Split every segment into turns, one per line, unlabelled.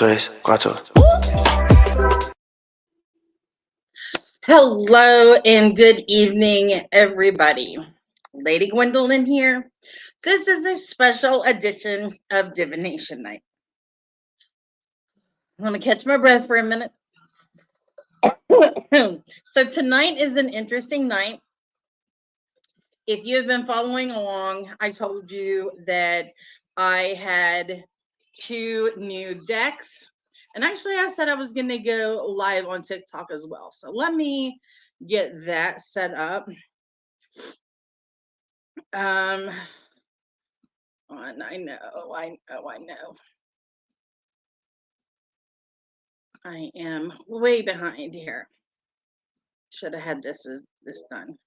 tres, cuatro.
Hello and good evening, everybody. Lady Gwendolyn here. This is a special edition of Divination Night. Let me catch my breath for a minute. So tonight is an interesting night. If you have been following along, I told you that I had 2 new decks. And actually, I said I was going to go live on TikTok as well. So let me get that set up. I know. I am way behind here. Should have had this done.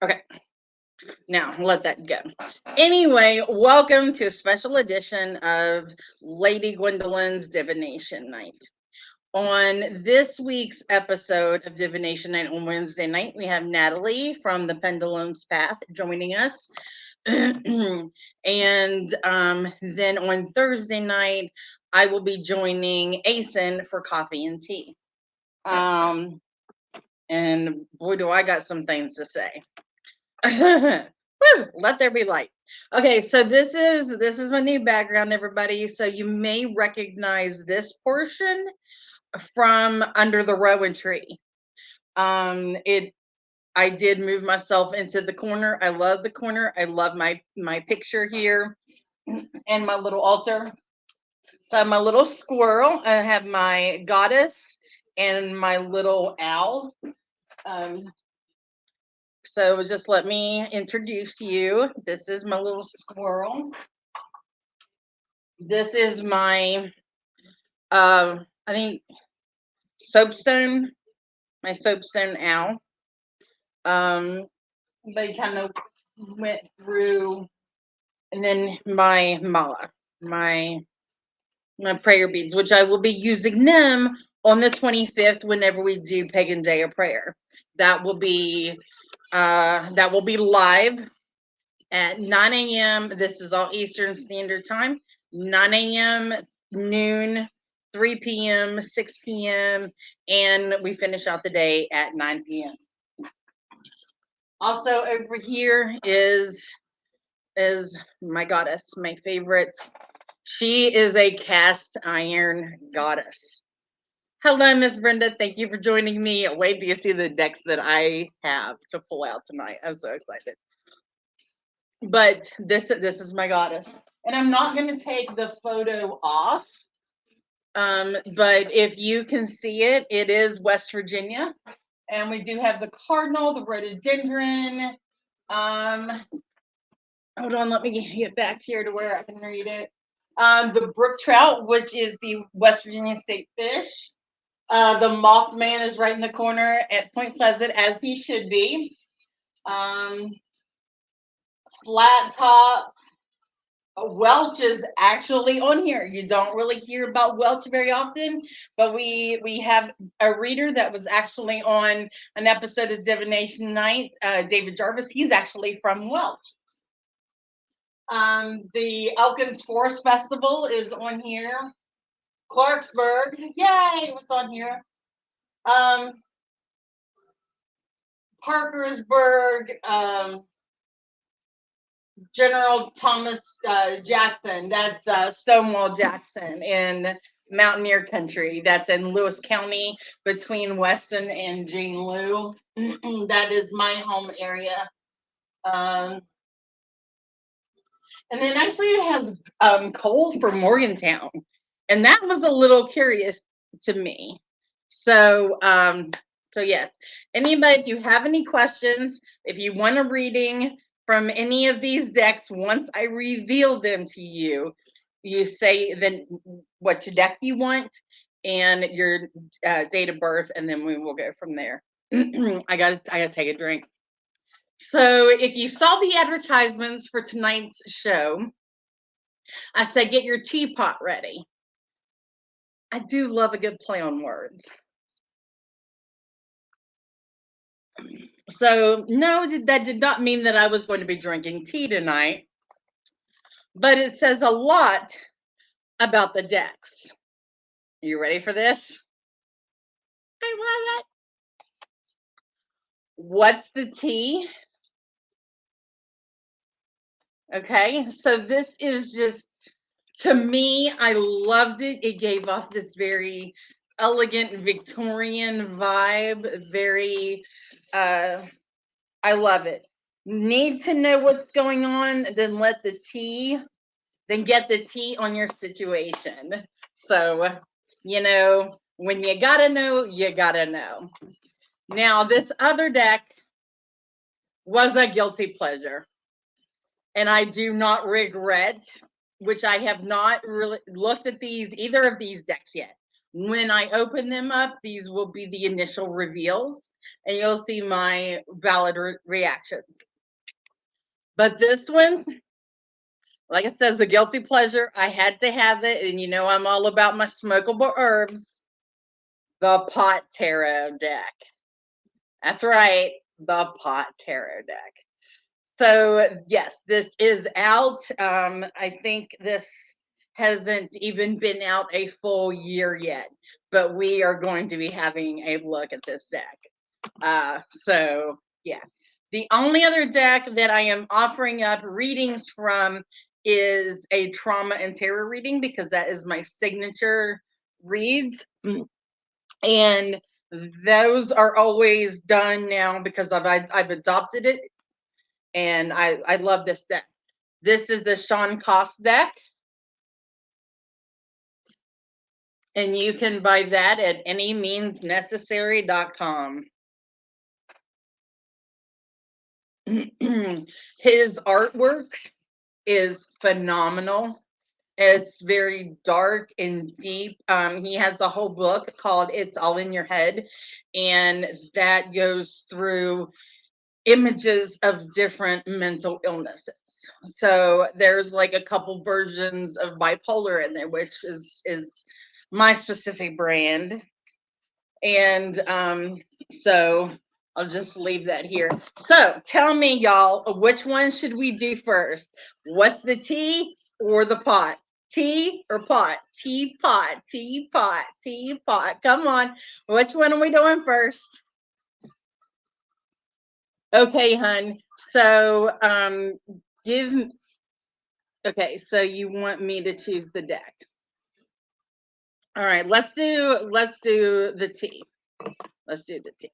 Okay. Now let that go. Anyway, welcome to a special edition of Lady Gwendolyn's Divination Night. On this week's episode of Divination Night on Wednesday night, we have Natalie from the Pendulum's Path joining us. And then on Thursday night, I will be joining Asen for coffee and tea. And boy, do I got some things to say. Woo, let there be light. Okay, so this is my new background, everybody. So you may recognize this portion from Under the Rowan Tree. I did move myself into the corner. I love the corner. I love my picture here and my little altar. So I have my little squirrel. I have my goddess and my little owl. So just let me introduce you. This is my little squirrel. This is my I think soapstone, my soapstone owl. They kind of went through, and then my mala, my prayer beads, which I will be using them on the 25th whenever we do Pagan Day of Prayer. That will be live at 9 a.m. This is all Eastern Standard Time. 9 a.m., noon, 3 p.m., 6 p.m., and we finish out the day at 9 p.m. Also over here is my goddess, my favorite. She is a cast iron goddess. Hello, Miss Brenda. Thank you for joining me. Wait till you see the decks that I have to pull out tonight. I'm so excited. But this is my goddess. And I'm not going to take the photo off. But if you can see it, it is West Virginia. And we do have the cardinal, the rhododendron. Hold on, let me get back here to where I can read it. The brook trout, which is the West Virginia state fish. The Mothman is right in the corner at Point Pleasant, as he should be. Flat top. Welch is actually on here. You don't really hear about Welch very often, but we have a reader that was actually on an episode of Divination Night, David Jarvis. He's actually from Welch. The Elkins Forest Festival is on here. Clarksburg, yay! What's on here? Parkersburg, General Thomas Jackson. That's Stonewall Jackson in Mountaineer Country. That's in Lewis County between Weston and Jean Lou. That is my home area. And then actually it has coal for Morgantown. And that was a little curious to me. So yes, anybody, if you have any questions, if you want a reading from any of these decks, once I reveal them to you, you say then what deck you want and your date of birth, and then we will go from there. I gotta take a drink. So if you saw the advertisements for tonight's show, I said get your teapot ready. I do love a good play on words. So no, that did not mean that I was going to be drinking tea tonight, but it says a lot about the decks. You ready for this? I love it. What's the tea? Okay, so this is just, to me, I loved it. It gave off this very elegant Victorian vibe. Very, I love it. Need to know what's going on, then get the tea on your situation. So, when you gotta know, you gotta know. Now, this other deck was a guilty pleasure, and I do not regret, which I have not really looked at either of these decks yet. When I open them up, these will be the initial reveals, and you'll see my valid reactions. But this one, like I said, is a guilty pleasure. I had to have it, and I'm all about my smokable herbs. The Pot Tarot deck. That's right, the Pot Tarot deck. So yes, this is out. I think this hasn't even been out a full year yet, but we are going to be having a look at this deck. So yeah. The only other deck that I am offering up readings from is a trauma and terror reading, because that is my signature reads. And those are always done now because I've adopted it, and I love this deck. This is the Sean Koss deck, and you can buy that at anymeansnecessary.com. His artwork is phenomenal. It's very dark and deep. He has a whole book called It's All in Your Head, and that goes through images of different mental illnesses. So there's like a couple versions of bipolar in there, which is my specific brand. And so I'll just leave that here. So tell me, y'all, which one should we do first? What's the tea or the pot? Tea or pot? Teapot, teapot, teapot. Come on. Which one are we doing first? Okay, hun. So okay, so you want me to choose the deck. All right, let's do the tea. Let's do the tea.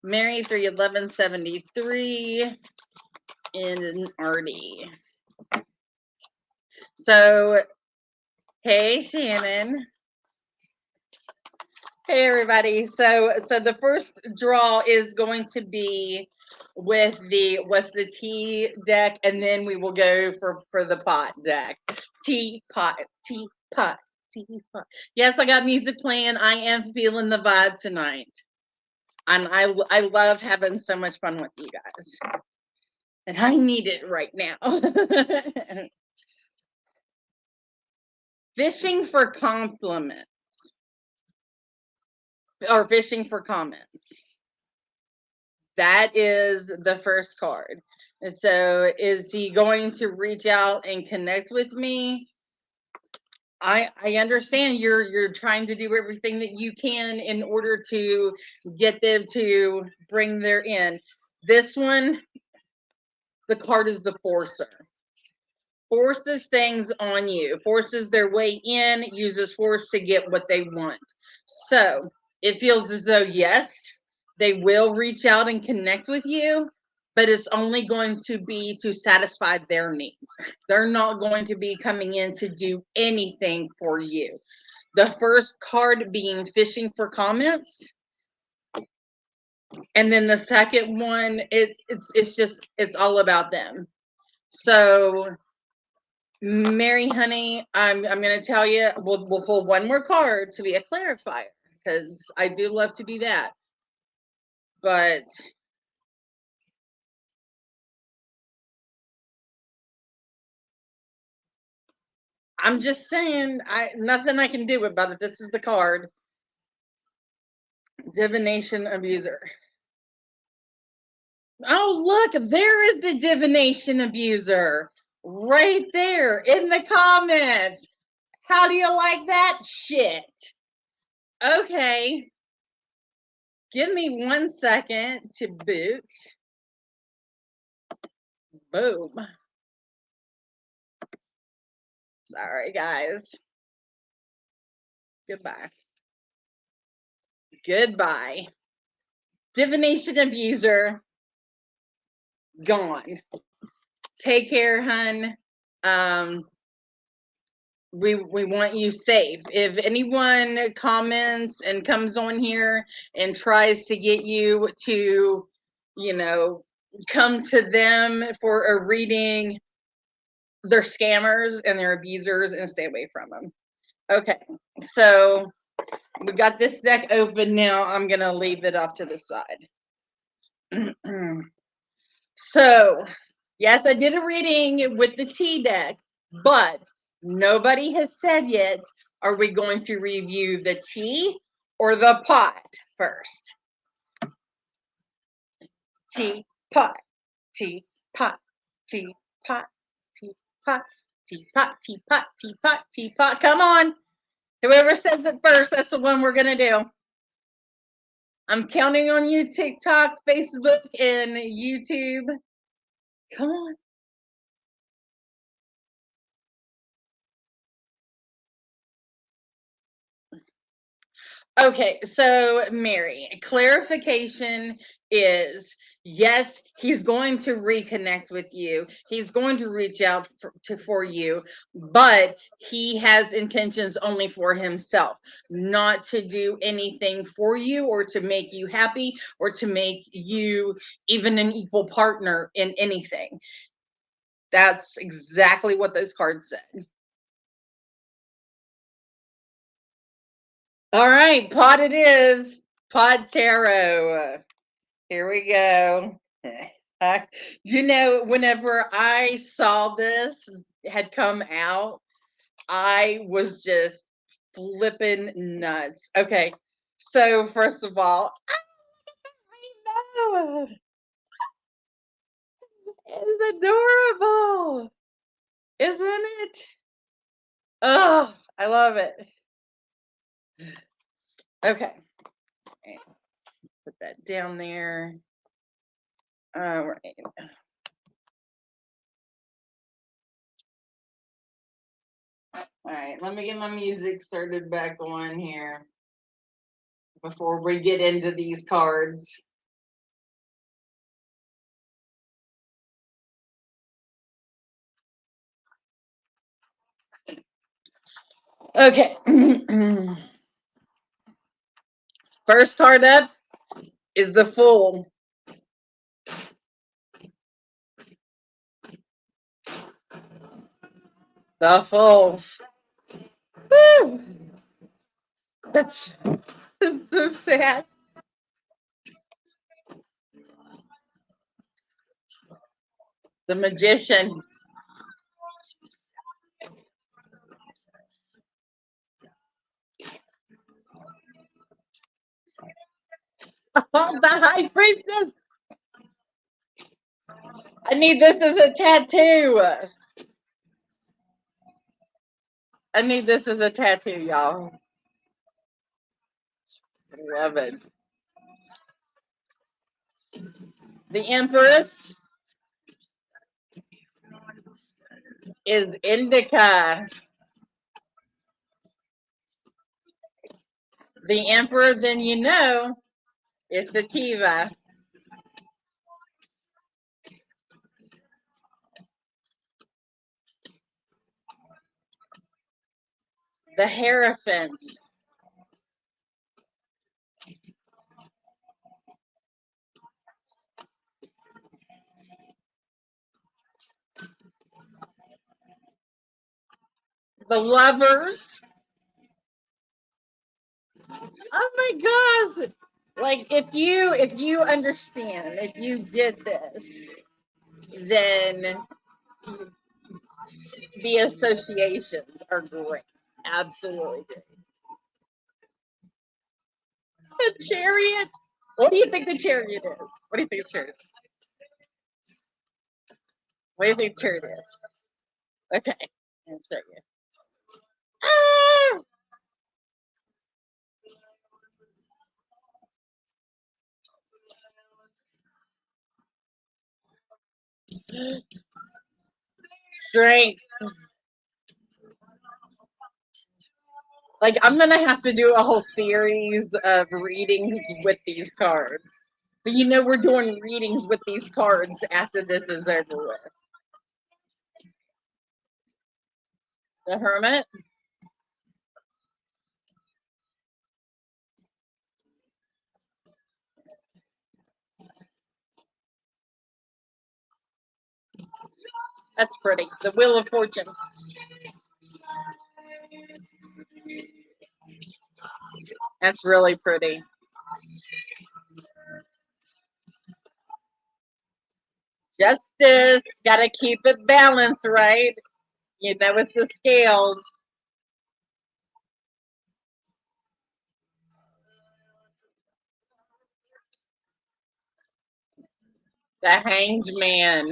Mary 31173 in Artie. So, hey Shannon. Hey everybody. So the first draw is going to be with the What's the Tea deck, and then we will go for the pot deck. Teapot, teapot, teapot. Yes, I got music playing. I am feeling the vibe tonight. And I love having so much fun with you guys. And I need it right now. Fishing for compliments. Or fishing for comments. That is the first card. And so is he going to reach out and connect with me? I understand you're trying to do everything that you can in order to get them to bring their in. This one, the card is the Forcer. Forces things on you, forces their way in, uses force to get what they want. So it feels as though, yes, they will reach out and connect with you, but it's only going to be to satisfy their needs. They're not going to be coming in to do anything for you. The first card being fishing for comments. And then the second one, it's all about them. So Mary, honey, I'm going to tell you, we'll pull one more card to be a clarifier, because I do love to do that. But I'm just saying, nothing I can do about it. This is the card. Divination abuser. Oh, look, there is the divination abuser right there in the comments. How do you like that shit? Okay. Give me 1 second to boot. Boom. Sorry, guys. Goodbye. Goodbye. Divination abuser. Gone. Take care, hun. We want you safe. If anyone comments and comes on here and tries to get you to, come to them for a reading, they're scammers and they're abusers, and stay away from them. Okay, so we got this deck open now. I'm gonna leave it off to the side. So, yes, I did a reading with the T deck, but nobody has said yet, are we going to review the tea or the pot first? Tea, pot, tea, pot, tea, pot, tea, pot, tea, pot, tea, pot, tea, pot, tea, pot. Come on. Whoever says it first, that's the one we're going to do. I'm counting on you, TikTok, Facebook, and YouTube. Come on. Okay, so Mary, clarification is yes, he's going to reconnect with you. He's going to reach out for you, but he has intentions only for himself, not to do anything for you or to make you happy or to make you even an equal partner in anything. That's exactly what those cards said. All right, pot it is. Pod Tarot. Here we go. Whenever I saw this had come out, I was just flipping nuts. Okay, so first of all, I know it's adorable, isn't it? Oh, I love it. Okay, put that down there. All right. All right, let me get my music started back on here before we get into these cards. Okay. First card up is the Fool. The Fool. Woo! That's so sad. The Magician. Oh, the High Priestess. I need this as a tattoo. I need this as a tattoo, y'all. Love it. The Empress is Indica. The Emperor, then is Sativa. The Hierophant. The Lovers. Oh my gosh. Like if you understand, if you get this, then The associations are great. Absolutely great. The chariot. What do you think the chariot is? What do you think the chariot is? What do you think the chariot is? Okay. I'll show you. Ah! Strength. Like, I'm gonna have to do a whole series of readings with these cards. So you know we're doing readings with these cards after this is over with. The Hermit. That's pretty. The Wheel of Fortune. That's really pretty. Justice. Gotta keep it balanced, right? You know, it's the scales. The Hanged Man.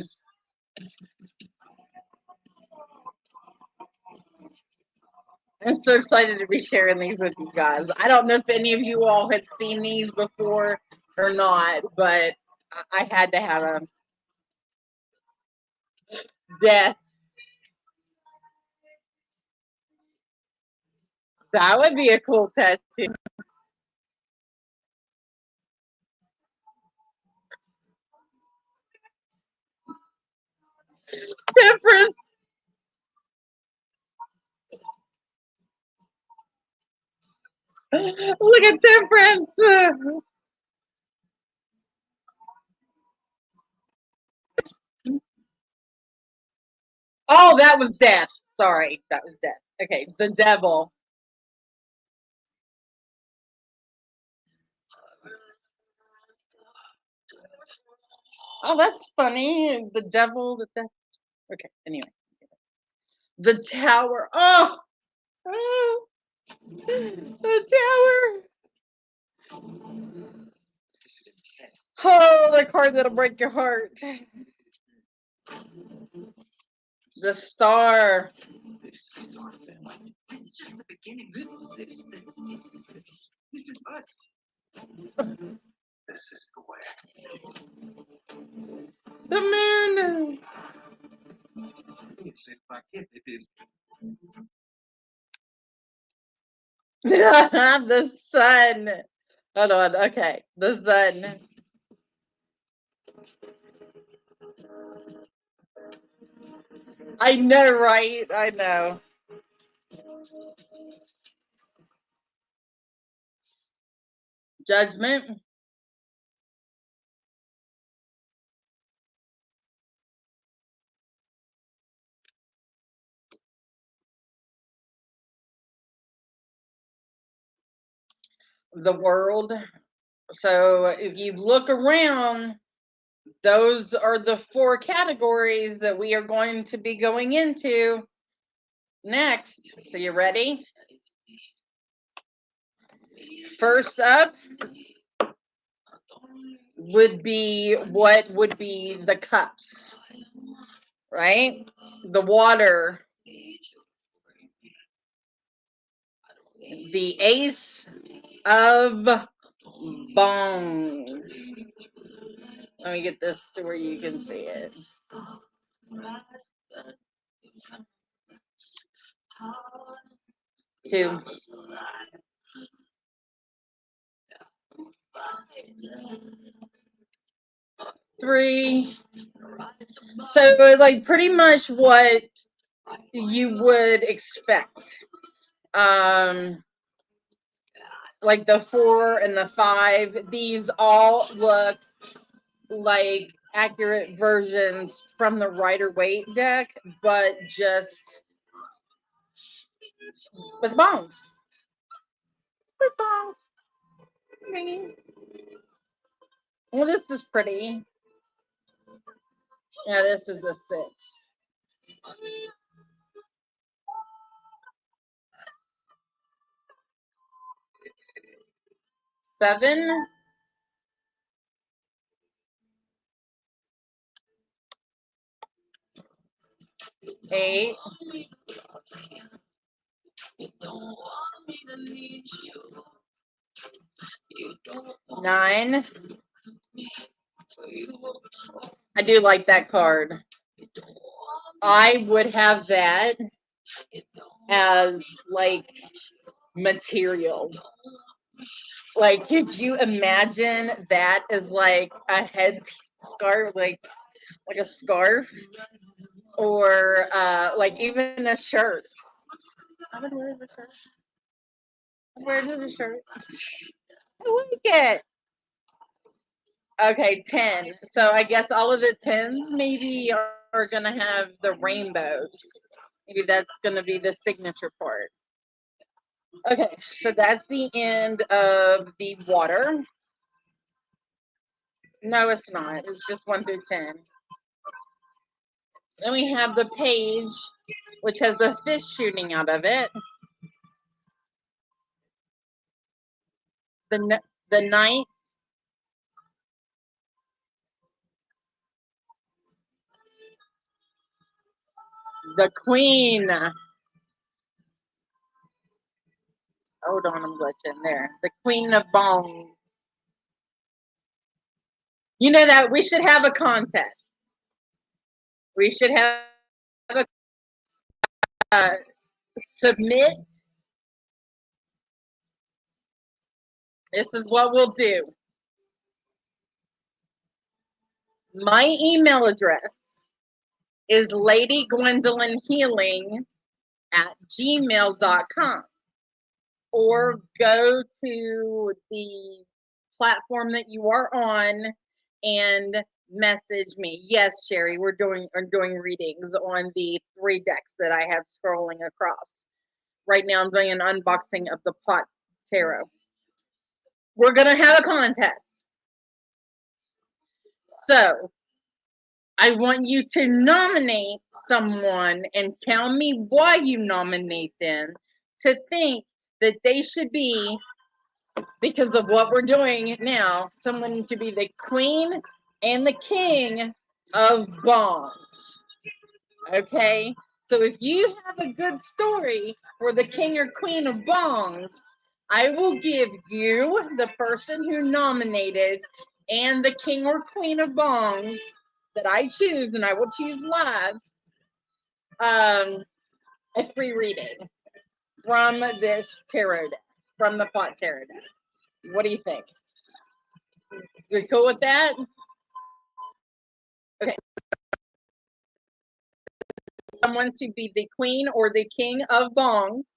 I'm so excited to be sharing these with you guys. I don't know if any of you all had seen these before or not, but I had to have a death. That would be a cool tattoo. Temperance. Look at Temperance. Oh, that was death. Sorry, that was death. Okay, the devil. Oh, that's funny. The devil, the death. Okay, anyway. The tower. Oh, oh the tower. Oh, the card that'll break your heart. The star.
This is our family. This is just the beginning. This is us. This is the way.
The moon. The sun. Hold on. Okay. The sun. I know, right? I know. Judgment. The world. So if you look around, those are the four categories that we are going to be going into next. So you ready? First up would be what would be the cups, right? The water, the ace of bongs. Let me get this to where you can see it. Two. Three. So like pretty much what you would expect. Um like the 4 and the 5, these all look like accurate versions from the Rider-Waite deck, but just with bones. With bones. Well, this is pretty. Yeah, this is the 6. 7, 8, 9. I do like that card. I would have that as like material. Like, could you imagine that as like a head scarf, like a scarf, or like even a shirt? I would wear the shirt. Where's the shirt? I like it. Okay, 10. So I guess all of the 10s maybe are gonna have the rainbows. Maybe that's gonna be the signature part. Okay, so that's the end of the water. No, it's not. It's just 1 through 10. Then we have the page, which has the fish shooting out of it. The knight. The queen. Hold on, I'm glitching there. The queen of bones. You know that we should have a contest. We should have a submit. This is what we'll do. My email address is ladygwendolynhealing@gmail.com, or go to the platform that you are on and message me. Yes, Sherry, we're doing readings on the 3 decks that I have scrolling across. Right now I'm doing an unboxing of the Pot Tarot. We're gonna have a contest. So I want you to nominate someone and tell me why you nominate them, to think that they should be, because of what we're doing now, someone to be the queen and the king of bongs. Okay? So if you have a good story for the king or queen of bongs, I will give you, the person who nominated, and the king or queen of bongs that I choose, and I will choose live, a free reading from this tarot deck, from the Pot Tarot deck. What do you think? You're cool with that? Okay. Someone to be the queen or the king of bongs,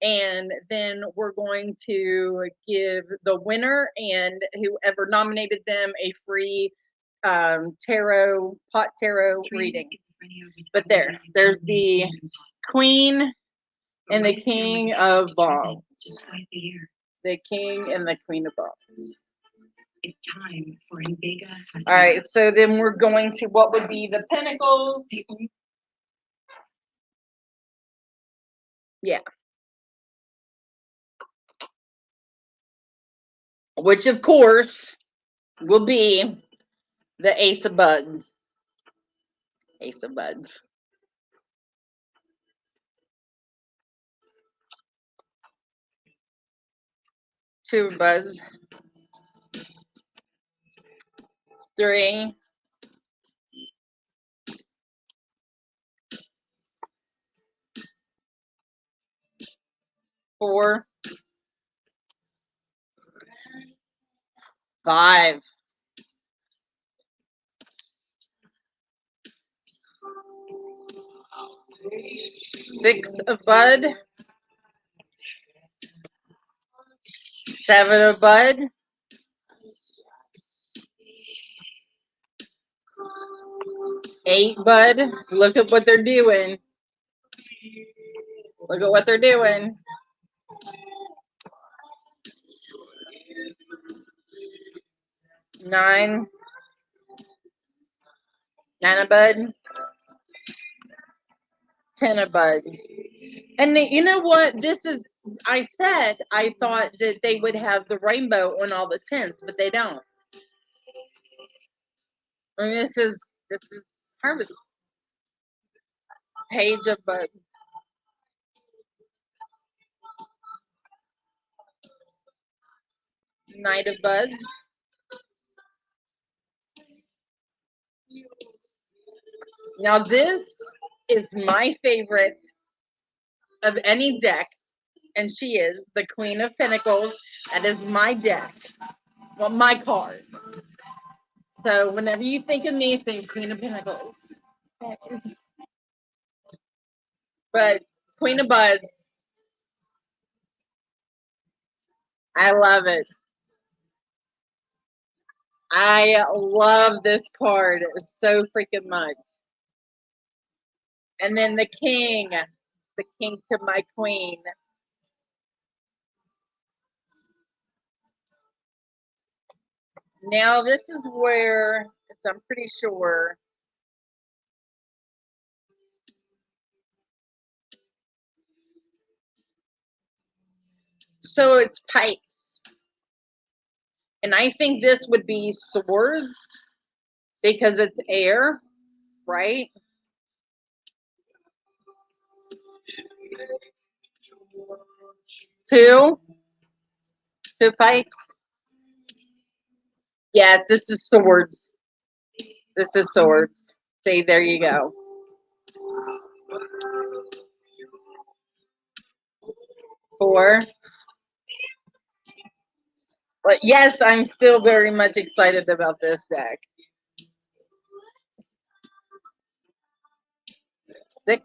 and then we're going to give the winner and whoever nominated them a free Pot Tarot reading. But there's the queen and the king of bongs. The king and the queen of bongs.
It's time for Invega.
All right, so then we're going to what would be the pentacles. Yeah. Which, of course, will be the Ace of Buds. Ace of Buds. Two of Buds. 3. 4. 5. 6 of Bud. 7 of Bud. 8 Bud. Look at what they're doing. Look at what they're doing. 9. 9 of Bud. 10 of Bud. And you know what? This is I said I thought that they would have the rainbow on all the tents, but they don't. I mean, this is harvest page of Night of Buds. Now this is my favorite of any deck, and she is the Queen of Pentacles. That is my deck. Well, my card. So whenever you think of me, think Queen of Pentacles. But Queen of Buds, I love it. I love this card so freaking much. And then the king to my queen. Now this is where I'm pretty sure. So it's pipes. And I think this would be swords because it's air, right? Two pipes. Yes, this is swords. This is swords. See, there you go. Four. But yes, I'm still very much excited about this deck. Six.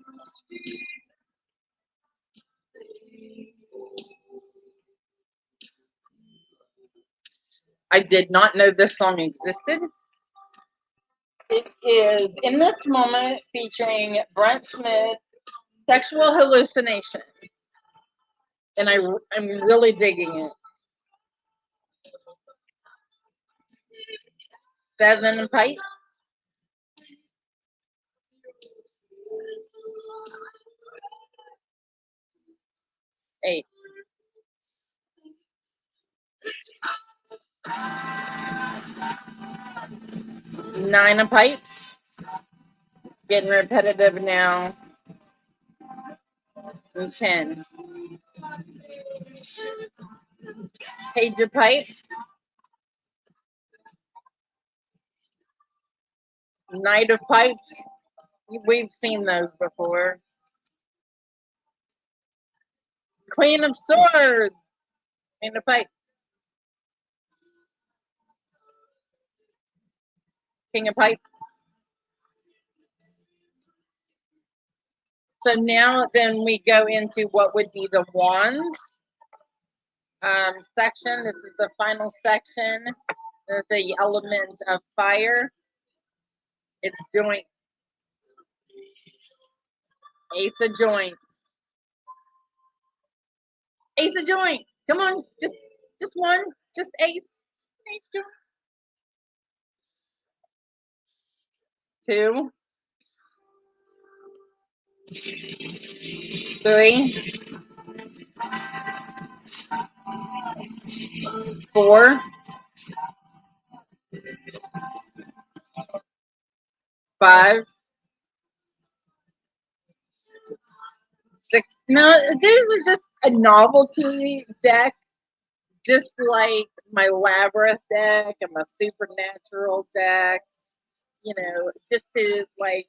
I did not know this song existed. It is In This Moment featuring Brent Smith, Sexual Hallucination. And I'm really digging it. Seven pipes. Eight. Nine of pipes. Getting repetitive now. And 10. Page of pipes. Knight of pipes. We've seen those before. Queen of swords. Queen of pipes. King of pipes. So now then we go into what would be the wands section. This is the final section. There's the element of fire. It's joint. Ace of joint. Ace of joint. Come on, just one. Just ace. Ace joint. Two. Three. Four. Five. Six. No, these are just a novelty deck, just like my Labyrinth deck and my Supernatural deck. You know, just to like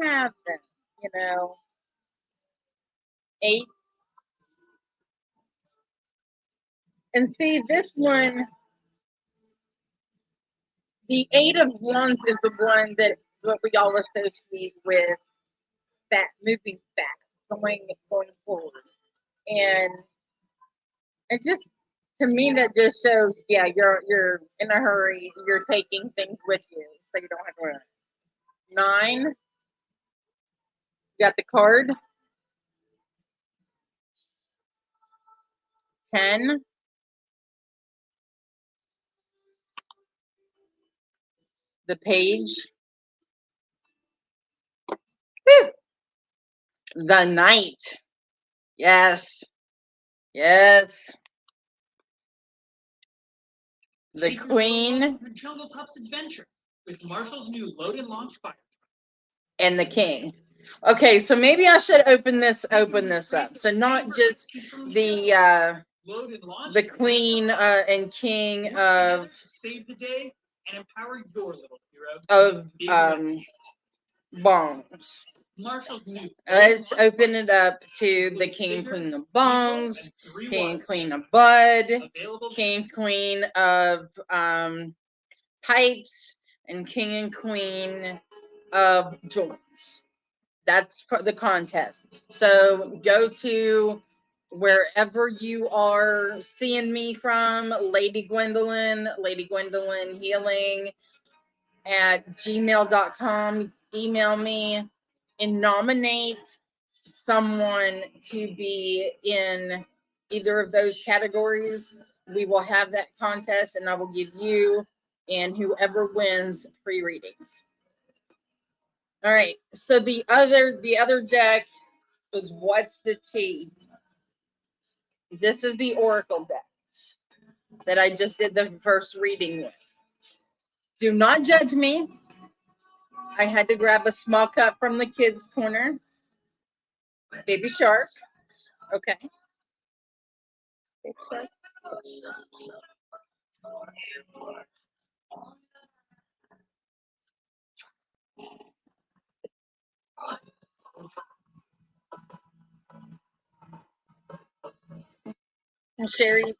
have them. You know, eight. And see this one. The eight of wands is the one that what we all associate with that moving fast, going forward, and it just to me that just shows, yeah, you're in a hurry, you're taking things with you, so you don't have to run. Nine, you got the card. 10, the page. Whew. The knight. Yes. Yes. The
Take your
Queen
Pokemon for Jungle Pup's adventure with Marshall's new load and launch fire.
and the King. Okay, so maybe I should open this up. So not just
Load and launch
the Queen and King of
save the day and empower your little hero.
of Bones.
Marshall's new.
Let's open it up to the King and Queen of Bones, King and Queen of Bud, King and Queen of Pipes, and King and Queen of Joints. That's for the contest. So go to wherever you are seeing me from, Lady Gwendolyn Healing at gmail.com. Email me and nominate someone to be in either of those categories. We will have that contest and I will give you and whoever wins free readings. All right. So the other deck was What's the Tea? This is the Oracle deck that I just did the first reading with. Do not judge me. I had to grab a small cup from the kids' corner. Baby shark. Okay. Baby shark. And Sherry.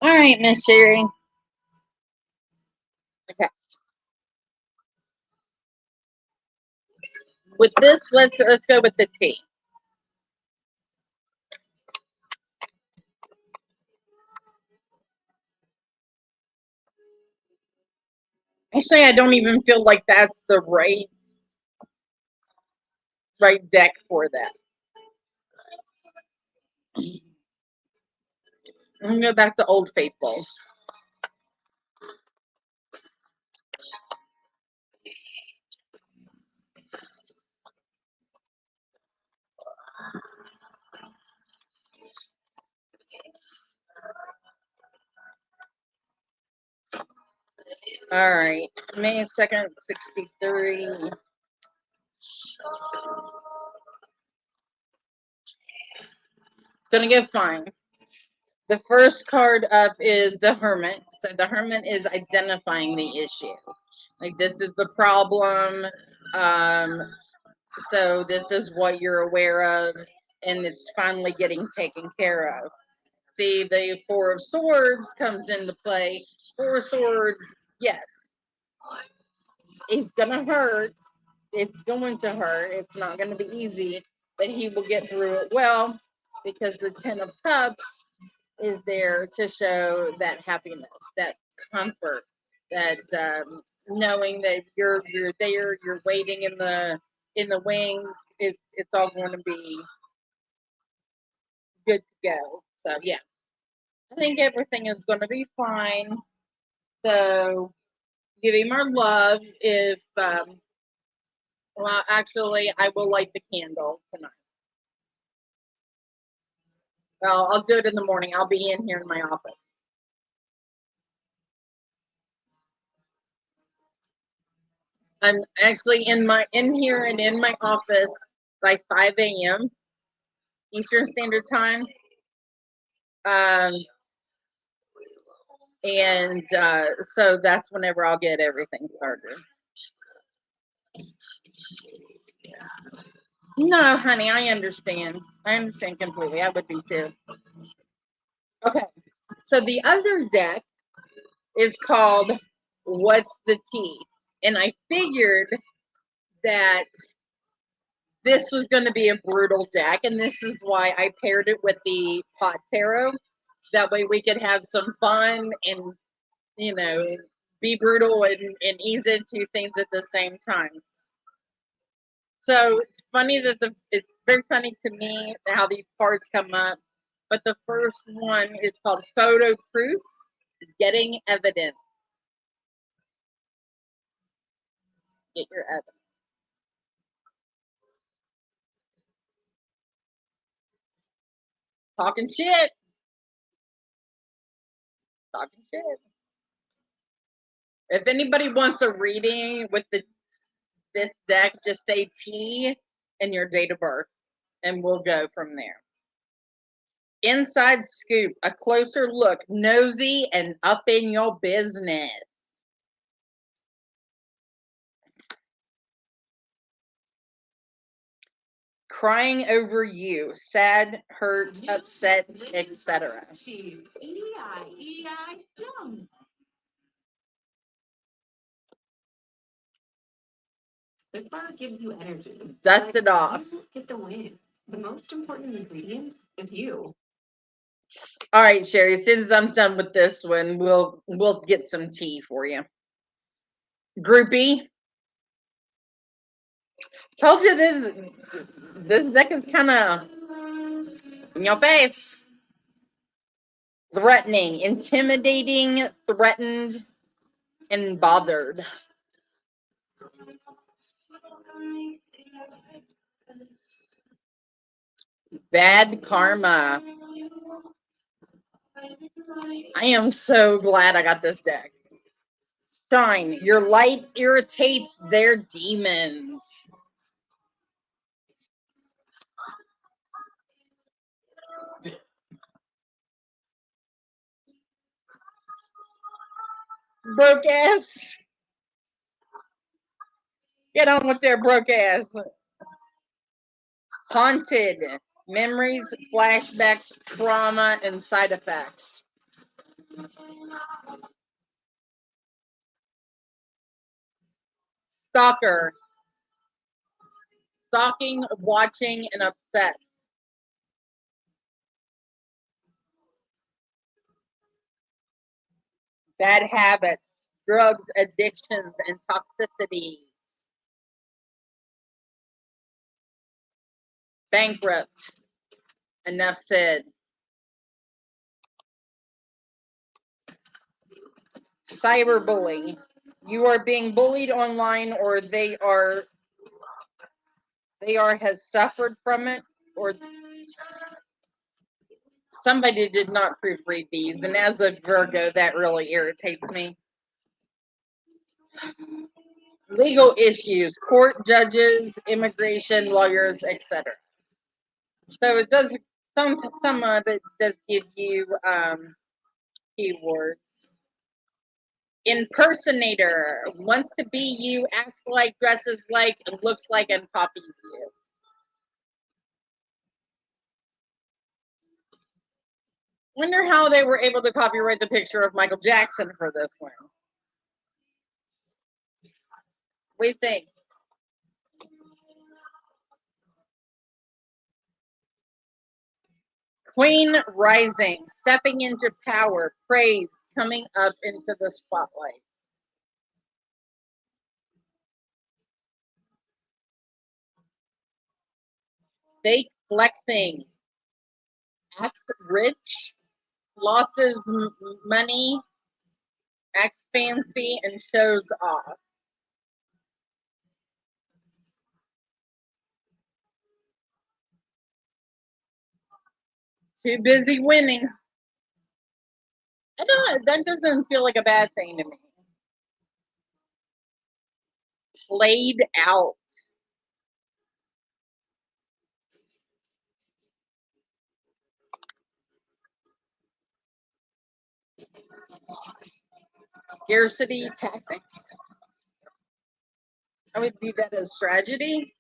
All right, Miss Sherry. Okay. With this, let's go with the tea. Actually, I don't even feel like that's the right deck for that. I'm gonna go back to Old Faithful. All right, May 2nd, 63. It's gonna get fine. The first card up is the Hermit. So the Hermit is identifying the issue. Like, this is the problem. So this is what you're aware of, and it's finally getting taken care of. See, the Four of Swords comes into play. Four of Swords, yes. It's gonna hurt. It's going to hurt. It's not going to be easy, but he will get through it well because the Ten of Cups is there to show that happiness, that comfort, that knowing that you're there, you're waiting in the wings. It's all going to be good to go. So yeah, I think everything is going to be fine. So give him our love. If well, actually, I will light the candle tonight. Well, I'll do it in the morning. I'll be in here in my office. I'm actually in here and in my office by 5 a.m. Eastern Standard Time. And so that's whenever I'll get everything started. No, honey, I understand. I understand completely. I would be too. Okay. So the other deck is called What's the Tea? And I figured that this was going to be a brutal deck, and this is why I paired it with the Pot Tarot. That way we could have some fun and, be brutal and ease into things at the same time. So it's very funny to me how these cards come up. But the first one is called Photo Proof, Getting Evidence. Get your evidence. Talking shit. Talking shit. If anybody wants a reading with this deck, just say T and your date of birth, and we'll go from there. Inside scoop, a closer look, nosy and up in your business. Crying over you, sad, hurt, upset, etc.
This bar gives you energy.
Dust it off.
You get the win. The most important ingredient is you.
All right, Sherry, as soon as I'm done with this one, we'll get some tea for you. Groupie. Told you this deck is kind of in your face. Threatening, intimidating, threatened, and bothered. Bad karma. I am so glad I got this deck. Shine. Your light irritates their demons. Broke ass. Get on with their broke ass. Haunted. Memories, flashbacks, trauma, and side effects. Stalker. Stalking, watching, and upset. Bad habits, drugs, addictions, and toxicity. Bankrupt. Enough said. Cyberbullying. You are being bullied online, or they are has suffered from it, or somebody did not proofread these, and as a Virgo, that really irritates me. Legal issues, court judges, immigration lawyers, etc. So it does some of it does give you keywords. Impersonator wants to be you, acts like, dresses like, and looks like, and copies you. Wonder how they were able to copyright the picture of Michael Jackson for this one. What do you think? Queen rising, stepping into power, praise, coming up into the spotlight. Fake flexing, acts rich, losses money, acts fancy, and shows off. Too busy winning. That doesn't feel like a bad thing to me. Played out. Scarcity tactics. I would view that as strategy.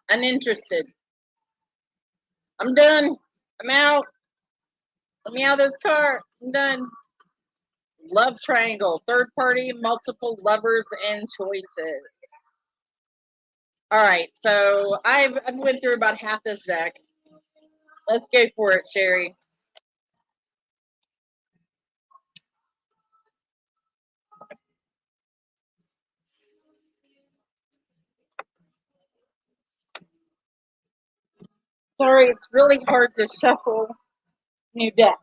Uninterested. I'm done. I'm out. Let me out of this car. I'm done. Love triangle. Third party, multiple lovers and choices. All right. So I went through about half this deck. Let's go for it, Sherry. Sorry, it's really hard to shuffle new decks.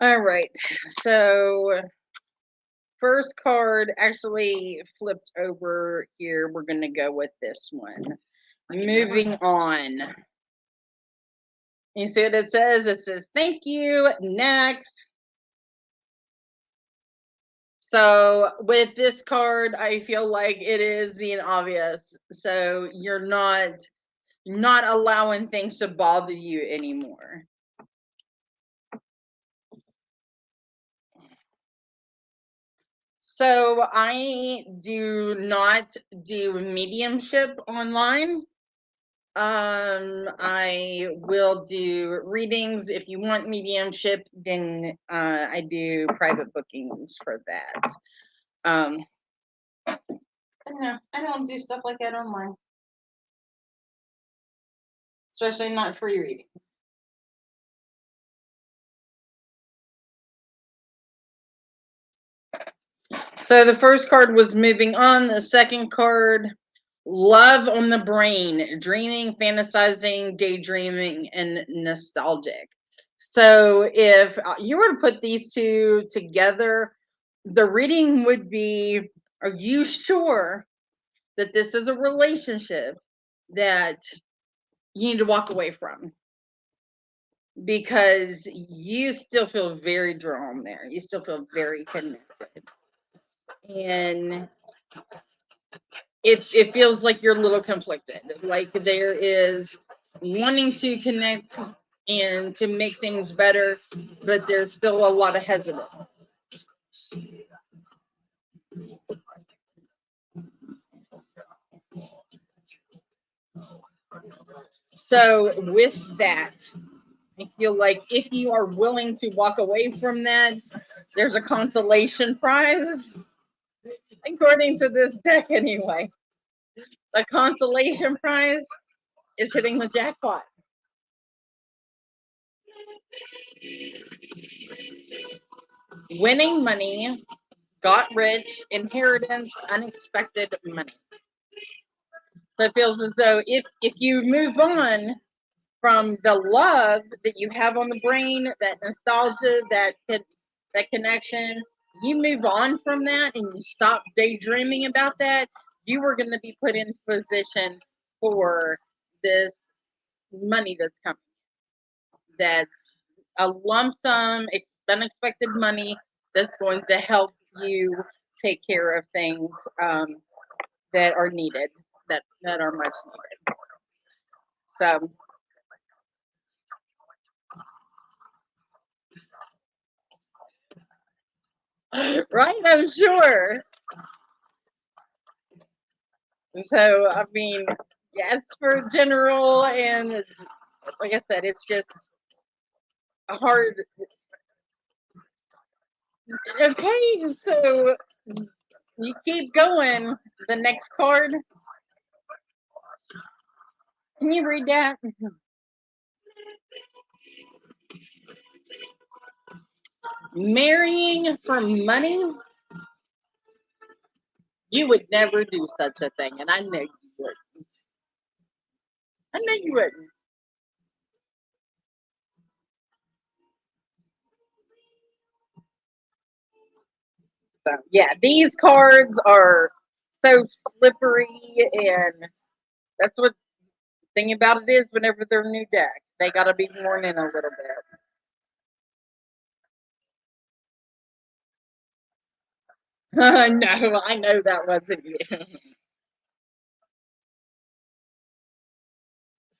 All right. So first card actually flipped over here. We're going to go with this one. Moving on. You see what it says? It says, thank you. Next. So with this card, I feel like it is being obvious. So you're not allowing things to bother you anymore. So I do not do mediumship online. I will do readings. If you want mediumship, then I do private bookings for that. No, I don't do stuff like that online, especially not free readings. So the first card was moving on. The second card, love on the brain, dreaming, fantasizing, daydreaming, and nostalgic. So if you were to put these two together, the reading would be, are you sure that this is a relationship that you need to walk away from? Because you still feel very drawn there. You still feel very connected. And it feels like you're a little conflicted. Like there is wanting to connect and to make things better, but there's still a lot of hesitance. So with that, I feel like if you are willing to walk away from that, there's a consolation prize, according to this deck anyway. The consolation prize is hitting the jackpot. Winning money, got rich, inheritance, unexpected money. So it feels as though if you move on from the love that you have on the brain, that nostalgia, that connection, you move on from that and you stop daydreaming about that, you are going to be put in position for this money that's coming. That's a lump sum, unexpected money that's going to help you take care of things that are needed, that are much needed. So, right, I'm sure. So, I mean, yes, for general, and like I said, it's just a hard. Okay, so you keep going. The next card. Can you read that? Marrying for money? You would never do such a thing, and I know you wouldn't. I know you wouldn't. So, yeah, these cards are so slippery, and that's what the thing about it is. Whenever they're new deck, they got to be worn in a little bit. No, I know that wasn't you.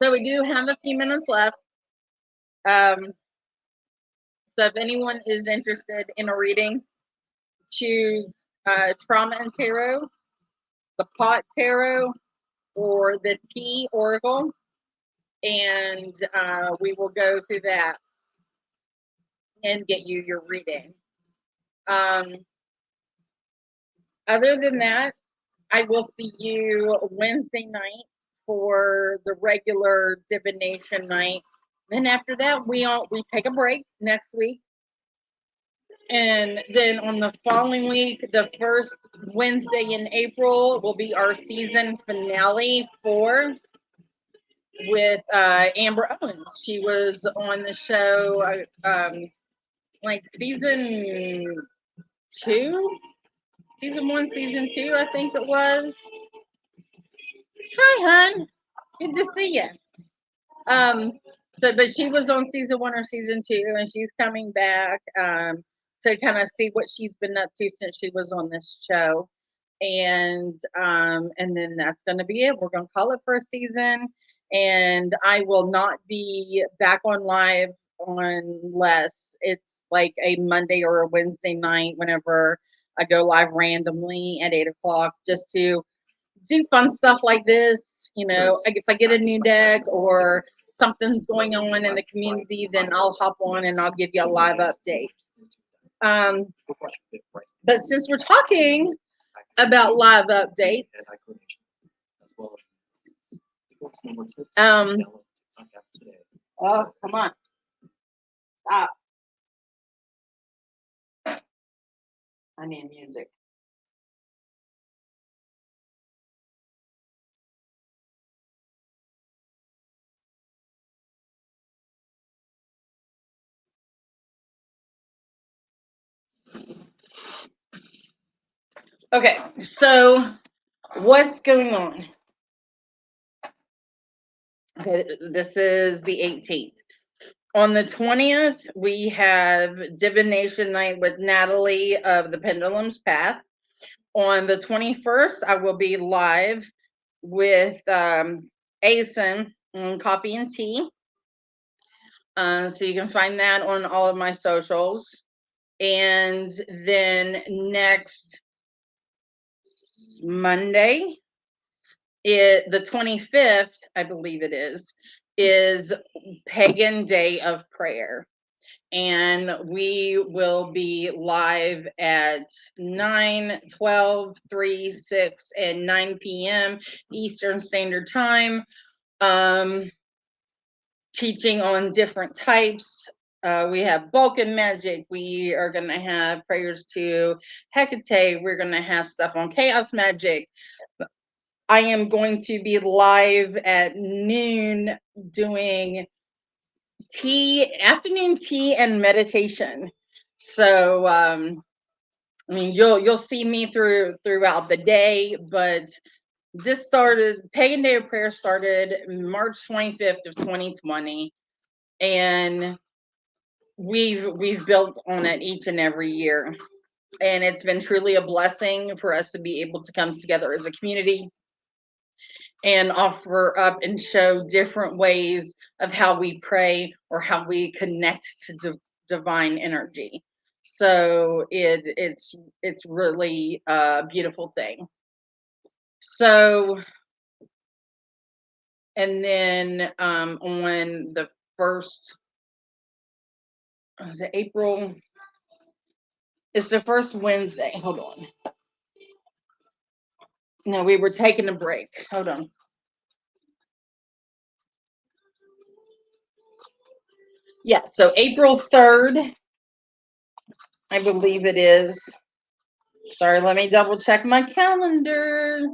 So we do have a few minutes left. So if anyone is interested in a reading, choose Trauma and Tarot, the Pot Tarot, or the Tea Oracle, and we will go through that and get you your reading. Other than that, I will see you Wednesday night for the regular divination night. Then after that, we take a break next week. And then on the following week, the first Wednesday in April will be our season finale with Amber Owens. She was on the show like season 2, season 1, season 2, I think it was. Hi, hun. Good to see you. But she was on season 1 or season 2, and she's coming back to kind of see what she's been up to since she was on this show. And then that's going to be it. We're going to call it for a season, and I will not be back on live unless it's like a Monday or a Wednesday night whenever I go live randomly at 8 o'clock, just to do fun stuff like this. Like if I get a new deck or something's going on in the community, then I'll hop on and I'll give you a live update. But since we're talking about live updates, oh, come on. Stop. I need music. Okay, so what's going on? Okay, this is the 18th. On the 20th, we have Divination Night with Natalie of the Pendulum's Path. On the 21st, I will be live with Asen on Coffee and Tea. So you can find that on all of my socials. And then next Monday, the 25th, I believe it is Pagan Day of Prayer. And we will be live at 9, 12, 3, 6, and 9 p.m. Eastern Standard Time, teaching on different types. We have Balkan magic. We are going to have prayers to Hecate. We're going to have stuff on chaos magic. I am going to be live at noon doing afternoon tea and meditation. So I mean, you'll see me throughout the day, but this started, Pagan Day of Prayer started March 25th of 2020, and we've built on it each and every year, and it's been truly a blessing for us to be able to come together as a community and offer up and show different ways of how we pray or how we connect to divine energy. So it's really a beautiful thing. So, and then on the 1st, was it April? It's the first Wednesday. Hold on. No, we were taking a break. Hold on. Yeah, so April 3rd, I believe it is. Sorry, let me double check my calendar.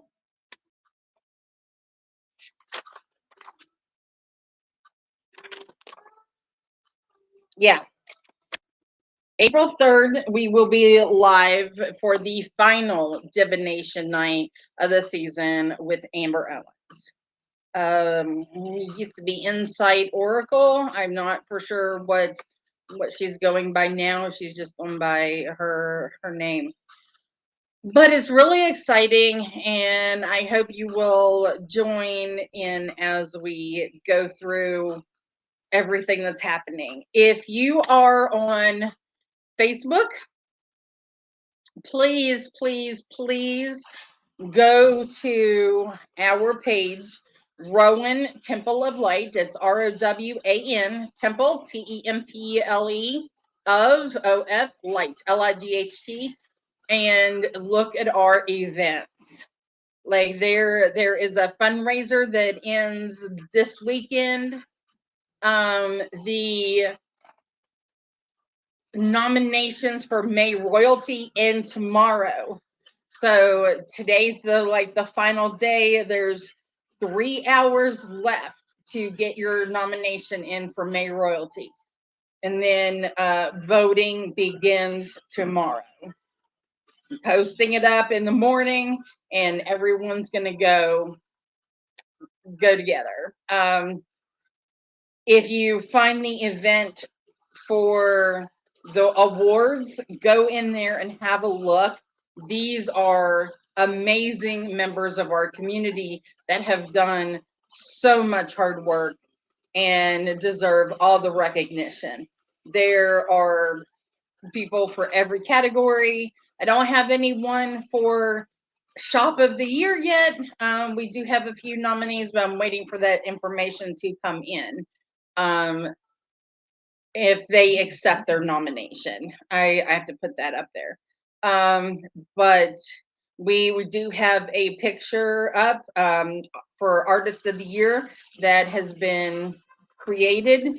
Yeah. April 3rd, we will be live for the final divination night of the season with Amber Owens. It used to be Insight Oracle. I'm not for sure what she's going by now. She's just going by her name. But it's really exciting, and I hope you will join in as we go through everything that's happening. If you are on Facebook, please, please, please go to our page, Rowan Temple of Light. It's ROWAN Temple, TEMPLE of OF Light, LIGHT, and look at our events. Like there is a fundraiser that ends this weekend. The nominations for May Royalty end tomorrow. So today's the final day. There's 3 hours left to get your nomination in for May Royalty. And then voting begins tomorrow. Posting it up in the morning, and everyone's going to go together. If you find the event for the awards, go in there and have a look. These are amazing members of our community that have done so much hard work and deserve all the recognition. There are people for every category. I don't have anyone for shop of the year yet. We do have a few nominees, but I'm waiting for that information to come in. If they accept their nomination, I have to put that up there. But we do have a picture up for Artist of the Year that has been created.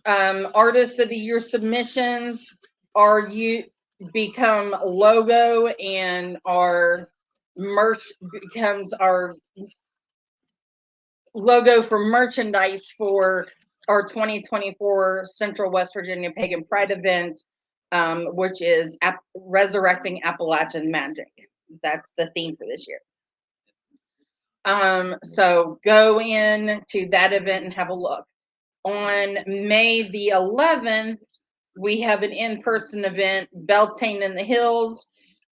Artist of the Year submissions are become logo, and our merch becomes our logo for merchandise for our 2024 Central West Virginia Pagan Pride event, which is Resurrecting Appalachian Magic. That's the theme for this year. So go in to that event and have a look. On May the 11th, we have an in-person event, Beltane in the Hills.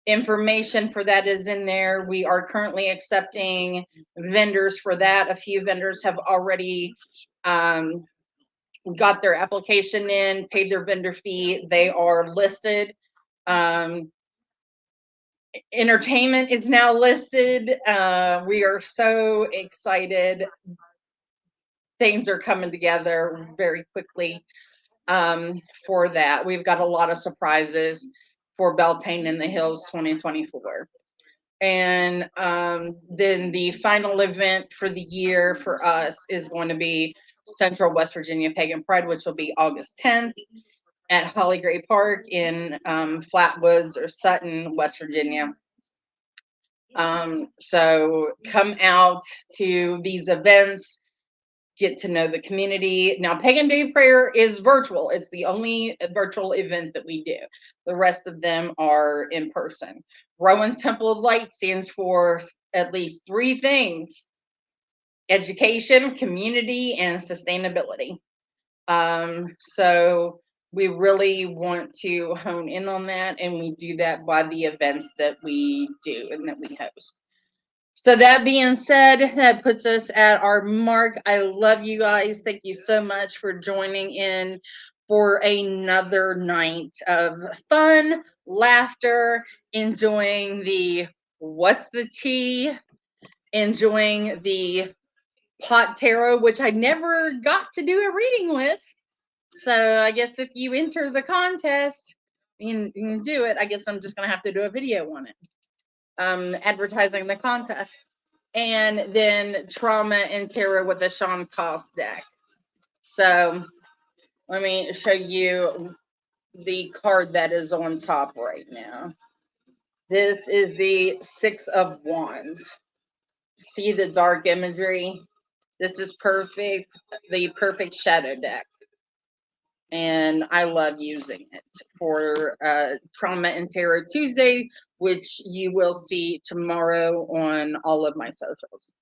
Information for that is in there. We are currently accepting vendors for that. A few vendors have already got their application in, paid their vendor fee. They are listed. Entertainment is now listed. We are so excited. Things are coming together very quickly for that. We've got a lot of surprises for Beltane in the Hills 2024. And then the final event for the year for us is going to be Central West Virginia Pagan Pride, which will be August 10th at Holly Gray Park in Flatwoods or Sutton, West Virginia. So come out to these events, get to know the community. Now, Pagan Day of Prayer is virtual. It's the only virtual event that we do. The rest of them are in person. Rowan Temple of Light stands for at least 3 things: education, community, and sustainability. So we really want to hone in on that, and we do that by the events that we do and that we host. So that being said, that puts us at our mark. I love you guys. Thank you so much for joining in for another night of fun, laughter, enjoying the What's the Tea, enjoying the pot tarot, which I never got to do a reading with. So I guess if you enter the contest, you can do it. I guess I'm just going to have to do a video on it. Advertising the contest. And then Trauma and Tarot with the Sean Cost deck. So let me show you the card that is on top right now. This is the 6 of Wands. See the dark imagery? This is perfect, the perfect shadow deck. And I love using it for Trauma and Tarot Tuesday, which you will see tomorrow on all of my socials.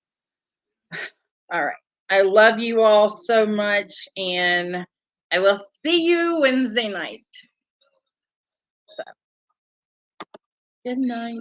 All right. I love you all so much, and I will see you Wednesday night. So, good night.